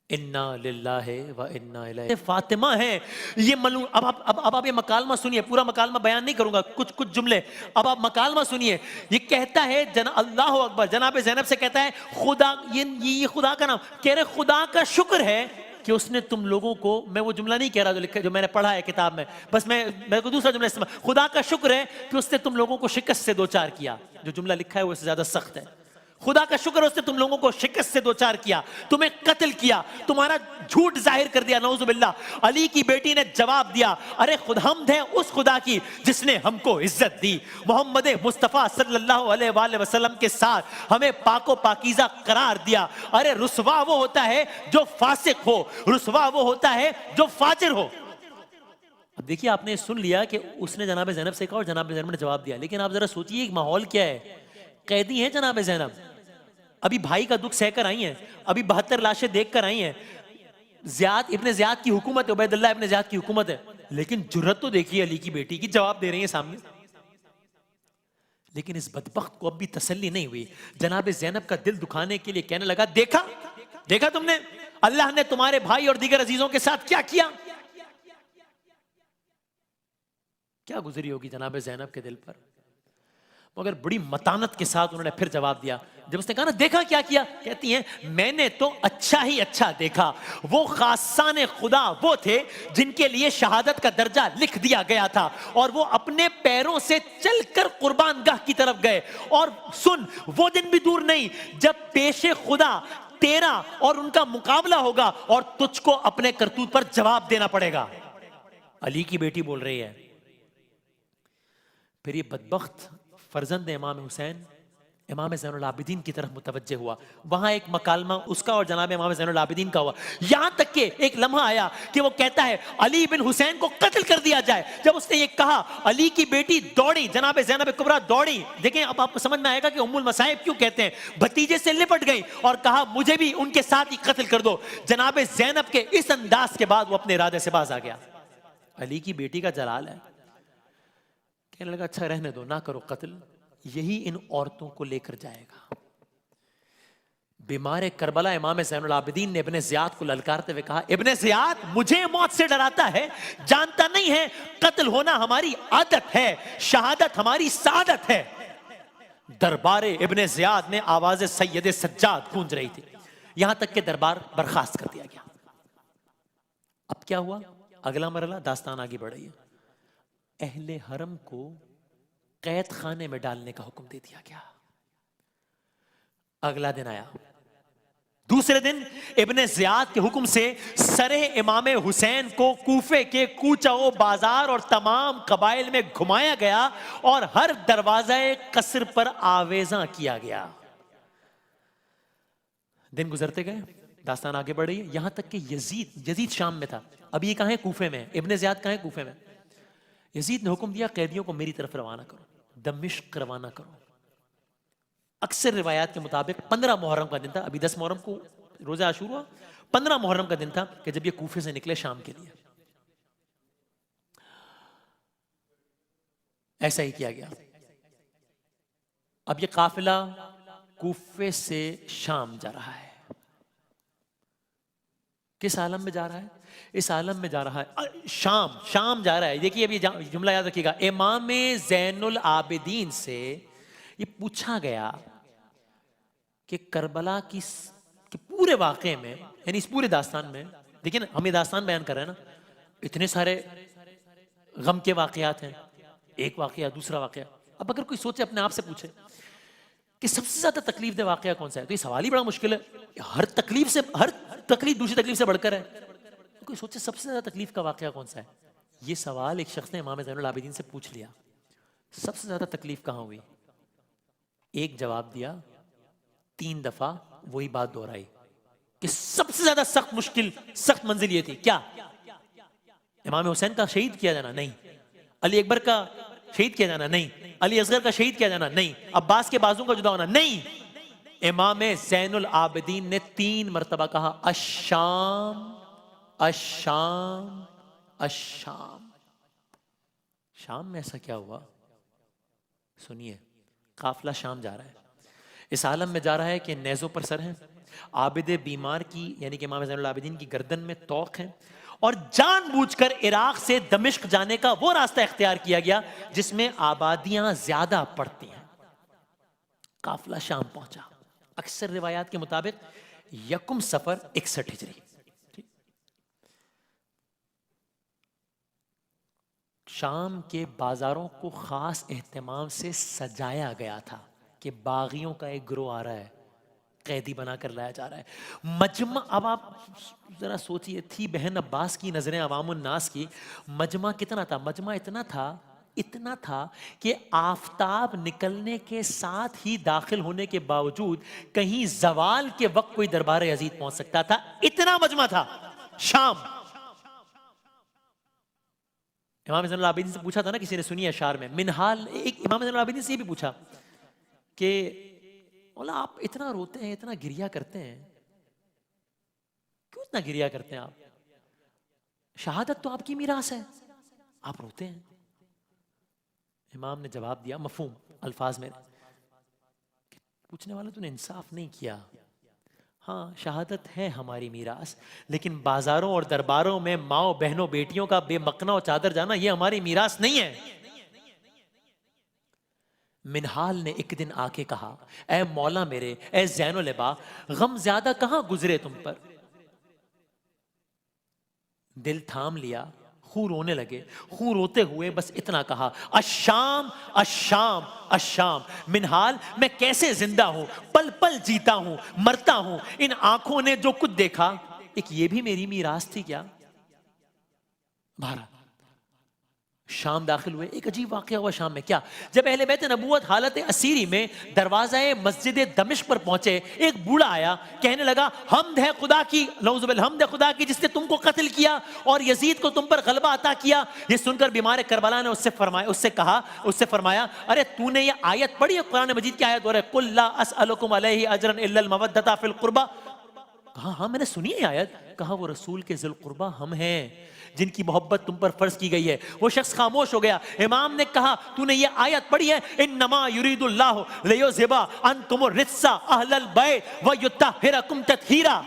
انا للہ و انا الیہ فاطمہ ہے یہ ملعون. اب آپ یہ مکالمہ سنیے، پورا مکالمہ بیان نہیں کروں گا، کچھ جملے. اب آپ مکالمہ سنیے. یہ کہتا ہے اللہ اکبر، جناب زینب سے کہتا ہے خدا، یہ خدا کا نام کہہ رہے، خدا کا شکر ہے کہ اس نے تم لوگوں کو، میں وہ جملہ نہیں کہہ رہا جو لکھا، جو میں نے پڑھا ہے کتاب میں، بس میں کو دوسرا جملہ استعمال، خدا کا شکر ہے کہ اس نے تم لوگوں کو شکست سے دوچار کیا. جو جملہ لکھا ہے وہ اس سے زیادہ سخت ہے. خدا کا شکر اس نے تم لوگوں کو شکست سے دوچار کیا، تمہیں قتل کیا، تمہارا جھوٹ ظاہر کر دیا، نعوذ باللہ. علی کی بیٹی نے جواب دیا، ارے حمد ہے اس خدا کی جس نے ہم کو عزت دی، محمد مصطفیٰ صلی اللہ علیہ وآلہ وسلم کے ساتھ ہمیں پاک و پاکیزہ قرار دیا. ارے رسوا وہ ہوتا ہے جو فاسق ہو، رسوا وہ ہوتا ہے جو فاجر ہو. اب دیکھیے آپ نے سن لیا کہ اس نے جناب زینب سے کہا اور جناب زینب نے جواب دیا، لیکن آپ ذرا سوچئے ایک ماحول کیا ہے. قیدی ہیں جناب زینب، ابھی بھائی کا دکھ سہ کر آئی ہیں، ابھی 72 لاشیں دیکھ کر آئی ہیں. ابن زیاد کی حکومت ہے، عبید اللہ ابن زیاد کی حکومت ہے، لیکن جرت تو دیکھیے علی کی بیٹی کی، جواب دے رہی ہیں سامنے. لیکن اس بدبخت کو اب بھی تسلی نہیں ہوئی. جناب زینب کا دل دکھانے کے لیے کہنے لگا، دیکھا تم نے اللہ نے تمہارے بھائی اور دیگر عزیزوں کے ساتھ کیا کیا. کیا گزری ہوگی جناب زینب کے دل پر، مگر بڑی متانت کے ساتھ انہوں نے پھر جواب دیا. جب اس نے کہا نا دیکھا کیا کیا، کہتی ہیں میں نے تو اچھا ہی اچھا دیکھا. وہ خاصان خدا وہ تھے جن کے لیے شہادت کا درجہ لکھ دیا گیا تھا، اور وہ اپنے پیروں سے چل کر قربان گاہ کی طرف گئے. اور سن، وہ دن بھی دور نہیں جب پیش خدا تیرا اور ان کا مقابلہ ہوگا اور تجھ کو اپنے کرتوت پر جواب دینا پڑے گا. علی کی بیٹی بول رہی ہے. پھر یہ بدبخت فرزند امام حسین امام زین العابدین کی طرف متوجہ ہوا. وہاں ایک مکالمہ اس کا اور جناب امام زین العابدین کا ہوا، یہاں تک کہ ایک لمحہ آیا کہ وہ کہتا ہے علی بن حسین کو قتل کر دیا جائے. جب اس نے یہ کہا علی کی بیٹی دوڑی، جناب زینب کبریٰ دوڑی. دیکھیں اب آپ کو سمجھ میں آئے گا کہ ام المصائب کیوں کہتے ہیں. بھتیجے سے لپٹ گئی اور کہا مجھے بھی ان کے ساتھ ہی قتل کر دو. جناب زینب کے اس انداز کے بعد وہ اپنے ارادے سے باز آ گیا. علی کی بیٹی کا جلال ہے. کہنے لگا اچھا رہنے دو، نہ کرو قتل، یہی ان عورتوں کو لے کر جائے گا. بیمار کربلا امام زین العابدین نے ابن زیاد کو للکارتے ہوئے کہا، ابن زیاد مجھے موت سے ڈراتا ہے، جانتا نہیں ہے قتل ہونا ہماری عادت ہے، شہادت ہماری سعادت ہے. دربار ابن زیاد میں آواز سید سجاد گونج رہی تھی، یہاں تک کہ دربار برخاست کر دیا گیا. اب کیا ہوا؟ اگلا مرحلہ داستان آگے بڑھ رہی ہے. اہل حرم کو قید خانے میں ڈالنے کا حکم دے دیا گیا. اگلا دن آیا، دوسرے دن ابن زیاد کے حکم سے سرے امام حسین کو کوفے کے کوچہ و بازار اور تمام قبائل میں گھمایا گیا اور ہر دروازہ قصر پر آویزاں کیا گیا. دن گزرتے گئے، داستان آگے بڑھ رہی ہے، یہاں تک کہ یزید شام میں تھا. اب یہ کہاں ہے؟ کوفے میں. ابن زیاد کہاں ہے؟ کوفے میں. یزید نے حکم دیا قیدیوں کو میری طرف روانہ کرو، دمشق روانہ کرو. اکثر روایات کے مطابق 15 محرم کا دن تھا، ابھی 10 محرم کو روزہ عاشورہ، 15 محرم کا دن تھا کہ جب یہ کوفے سے نکلے شام کے لیے. ایسا ہی کیا گیا. اب یہ قافلہ کوفے سے شام جا رہا ہے. کس عالم میں جا رہا ہے؟ اس عالم میں جا رہا ہے شام جا رہا ہے. دیکھیے اب یہ جملہ یاد رکھیے گا، امام زین العابدین سے یہ پوچھا گیا کہ کربلا کی پورے واقعے میں، یعنی اس پورے داستان میں، دیکھیں ہم یہ داستان بیان کر رہے ہیں نا، اتنے سارے غم کے واقعات ہیں، ایک واقعہ دوسرا واقعہ. اب اگر کوئی سوچے اپنے آپ سے پوچھے کہ سب سے زیادہ تکلیف دہ واقعہ کون سا ہے، تو یہ سوال ہی بڑا مشکل ہے. ہر تکلیف دوسری تکلیف سے بڑھ کر ہے. کوئی سوچے سب سے زیادہ تکلیف کا واقعہ کون سا ہے. یہ سوال ایک شخص نے امام زین العابدین سے پوچھ لیا، سب سے زیادہ تکلیف کہاں ہوئی؟ ایک جواب دیا، 3 دفعہ وہی بات دہرائی کہ سب سے زیادہ سخت منزل یہ تھی. کیا؟ امام حسین کا شہید کیا جانا؟ نہیں. علی اکبر کا شہید کیا جانا؟ نہیں. علی اصغر کا شہید کیا جانا؟ نہیں. عباس کے بازو کا جدا ہونا؟ نہیں. امام زین العابدین نے 3 مرتبہ کہا الشام الشام الشام. شام میں ایسا کیا ہوا؟ سنیے، قافلہ شام جا رہا ہے، اس عالم میں جا رہا ہے کہ نیزوں پر سر ہیں، عابد بیمار کی یعنی کہ امام زین العابدین کی گردن میں طوق ہے، اور جان بوجھ کر عراق سے دمشق جانے کا وہ راستہ اختیار کیا گیا جس میں آبادیاں زیادہ پڑتی ہیں۔ قافلہ شام پہنچا، اکثر روایات کے مطابق یکم صفر 61 ہجری۔ شام کے بازاروں کو خاص اہتمام سے سجایا گیا تھا کہ باغیوں کا ایک گروہ آ رہا ہے، قیدی بنا کر لایا جا رہا ہے۔ مجمع، اب آپ ذرا سوچئے، تھی بہن عباس کی نظریں عوام الناس کی، مجمع کتنا تھا؟ مجمع اتنا تھا کہ آفتاب نکلنے کے ساتھ ہی داخل ہونے کے باوجود کہیں زوال کے وقت کوئی دربار یزید پہنچ سکتا تھا، اتنا مجمع تھا شام۔ امام زین العابدین سے پوچھا تھا نا کسی نے، سنی اشعار میں منحال، ایک امام زین العابدین سے یہ بھی پوچھا کہ مولا آپ اتنا روتے ہیں، اتنا گریا کرتے ہیں، کیوں اتنا گریا کرتے ہیں آپ؟ شہادت تو آپ کی میراث ہے، آپ روتے ہیں۔ امام نے جواب دیا مفہوم الفاظ میں، پوچھنے والا تو نے انصاف نہیں کیا، ہاں شہادت ہے ہماری میراث، لیکن بازاروں اور درباروں میں ماؤں بہنوں بیٹیوں کا بے مقنا و چادر جانا یہ ہماری میراث نہیں ہے۔ منحال نے ایک دن آ کے کہا، اے مولا میرے، اے زین و لبا، غم زیادہ کہاں گزرے تم پر؟ دل تھام لیا، خوں رونے لگے، خوں روتے ہوئے بس اتنا کہا، الشام الشام الشام۔ منحال، میں کیسے زندہ ہوں، پل پل جیتا ہوں، مرتا ہوں، ان آنکھوں نے جو کچھ دیکھا، ایک یہ بھی میری میراث تھی کیا؟ بھارا شام داخل ہوئے، ایک عجیب واقعہ ہوا شام میں۔ کیا؟ جب اہل بیت نبوت حالت اسیری میں دروازہ مسجد دمشق پر پہنچے، ایک بوڑھا آیا، کہنے لگا حمد ہے خدا کی، نعوذ باللہ، حمد ہے خدا کی جس نے تم کو قتل کیا اور یزید کو تم پر غلبہ عطا کیا۔ یہ سن کر بیمار کربلا نے اس سے فرمایا، ارے تو نے یہ آیت پڑھی ہے؟ قرآن مجید کی آیت ہو رہا ہے، قل لا اسألکم علیہ اجرا الا المودۃ فی القربہ۔ کہا ہاں میں نے سنی ہے آیت۔ کہا وہ رسول کے ذی القربہ ہم ہیں جن کی محبت تم پر فرض کی گئی ہے۔ وہ شخص خاموش ہو گیا۔ امام نے کہا تو نے یہ آیت پڑھی ہے، انما یرید اللہ لیذھب عنکم الرجس اہل البیت ویطہرکم تطہیرا۔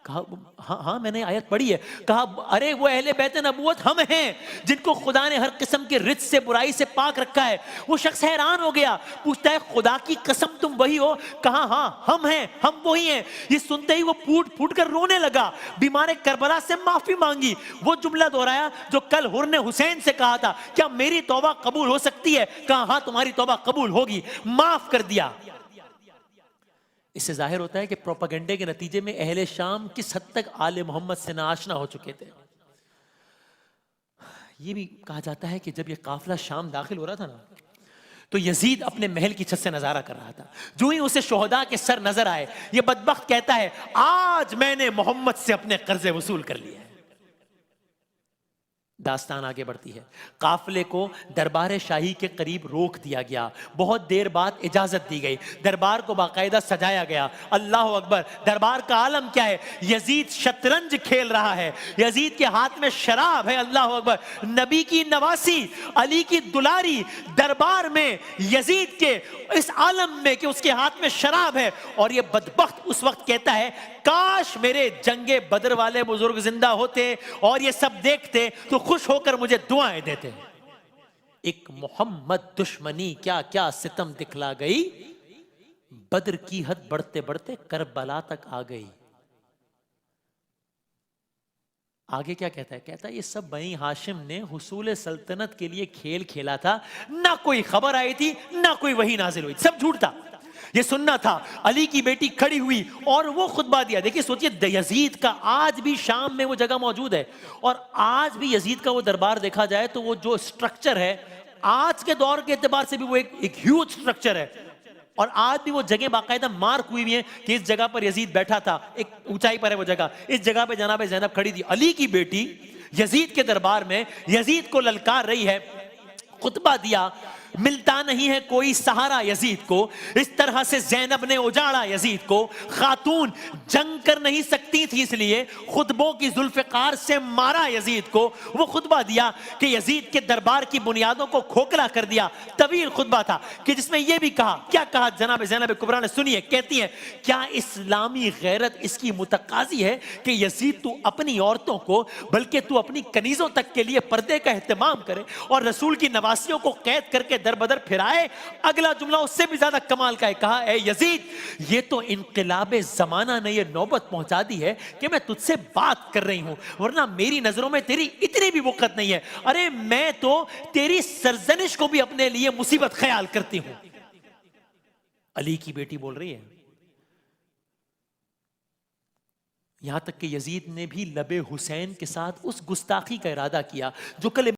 کہا ہاں میں نے آیت پڑھی ہے۔ کہا ارے وہ اہل بیت نبوت ہم ہیں جن کو خدا نے ہر قسم کے رجس سے، برائی سے پاک رکھا ہے۔ وہ شخص حیران ہو گیا، پوچھتا ہے خدا کی قسم تم وہی ہو؟ کہا ہاں ہم ہیں، ہم وہی ہیں۔ یہ سنتے ہی وہ پھوٹ پھوٹ کر رونے لگا، بیمار کربلا سے معافی مانگی، وہ جملہ دہرایا جو کل حر نے حسین سے کہا تھا، کیا میری توبہ قبول ہو سکتی ہے؟ کہا ہاں تمہاری توبہ قبول ہوگی، معاف کر دیا۔ اس سے ظاہر ہوتا ہے کہ پروپیگنڈے کے نتیجے میں اہل شام کس حد تک آل محمد سے ناآشنا ہو چکے تھے۔ یہ بھی کہا جاتا ہے کہ جب یہ قافلہ شام داخل ہو رہا تھا نا، تو یزید اپنے محل کی چھت سے نظارہ کر رہا تھا۔ جو ہی اسے شہداء کے سر نظر آئے، یہ بدبخت کہتا ہے آج میں نے محمد سے اپنے قرضے وصول کر لیے۔ داستان آگے بڑھتی ہے۔ قافلے کو دربار شاہی کے قریب روک دیا گیا، بہت دیر بعد اجازت دی گئی، دربار کو باقاعدہ سجایا گیا۔ اللہ اکبر! دربار کا عالم کیا ہے؟ یزید شطرنج کھیل رہا ہے، یزید کے ہاتھ میں شراب ہے۔ اللہ اکبر! نبی کی نواسی، علی کی دلاری، دربار میں یزید کے اس عالم میں کہ اس کے ہاتھ میں شراب ہے، اور یہ بدبخت اس وقت کہتا ہے کاش میرے جنگ بدر والے بزرگ زندہ ہوتے اور یہ سب دیکھتے تو خوش ہو کر مجھے دعائیں دیتے۔ ایک محمد دشمنی کیا کیا ستم دکھلا گئی، بدر کی حد بڑھتے بڑھتے کربلا تک آ گئی۔ آگے کیا کہتا ہے؟ کہتا ہے یہ سب بنی ہاشم نے حصول سلطنت کے لیے کھیل کھیلا تھا، نہ کوئی خبر آئی تھی، نہ کوئی وحی نازل ہوئی، سب جھوٹ تھا۔ یہ سننا تھا۔ علی کی بیٹی کھڑی ہوئی اور وہ خطبہ دیا۔ دیکھیے سوچئے، یزید کا آج بھی شام میں وہ جگہ موجود ہے، اور آج بھی یزید کا وہ دربار دیکھا جائے تو وہ جو سٹرکچر ہے آج کے دور کے اعتبار سے بھی وہ ایک ہیوج سٹرکچر ہے، اور آج بھی وہ جگہ باقاعدہ مارک ہوئی ہیں کہ اس جگہ پر یزید بیٹھا تھا، ایک اونچائی پر ہے وہ جگہ، اس جگہ پہ جناب زینب کھڑی تھی۔ علی کی بیٹی یزید کے دربار میں یزید کو للکار رہی ہے، خطبہ دیا۔ ملتا نہیں ہے کوئی سہارا یزید کو، اس طرح سے زینب نے اجاڑا یزید کو، خاتون جنگ کر نہیں سکتی تھی اس لیے خطبوں کی ذوالفقار سے مارا یزید کو۔ وہ خطبہ دیا کہ یزید کے دربار کی بنیادوں کو کھوکھلا کر دیا، طویل خطبہ تھا کہ جس میں یہ بھی کہا، کیا کہا جناب زینب کبریٰ نے، سنیے، کہتی ہیں کیا اسلامی غیرت اس کی متقاضی ہے کہ یزید تو اپنی عورتوں کو بلکہ تو اپنی کنیزوں تک کے لیے پردے کا اہتمام کرے اور رسول کی نواسیوں کو قید کر کے در بدر پھرائے؟ اگلا جملہ اس سے بھی زیادہ کمال کا ہے، کہا اے یزید یہ تو انقلاب زمانہ نے یہ نوبت پہنچا دی ہے کہ میں تجھ سے بات کر رہی ہوں، ورنہ میری نظروں میں تیری اتنی بھی وقت نہیں ہے، ارے میں تو تیری سرزنش کو بھی اپنے لیے مصیبت خیال کرتی ہوں۔ علی کی بیٹی بول رہی ہے، یہاں تک کہ یزید نے بھی لب حسین کے ساتھ اس گستاخی کا ارادہ کیا جو کل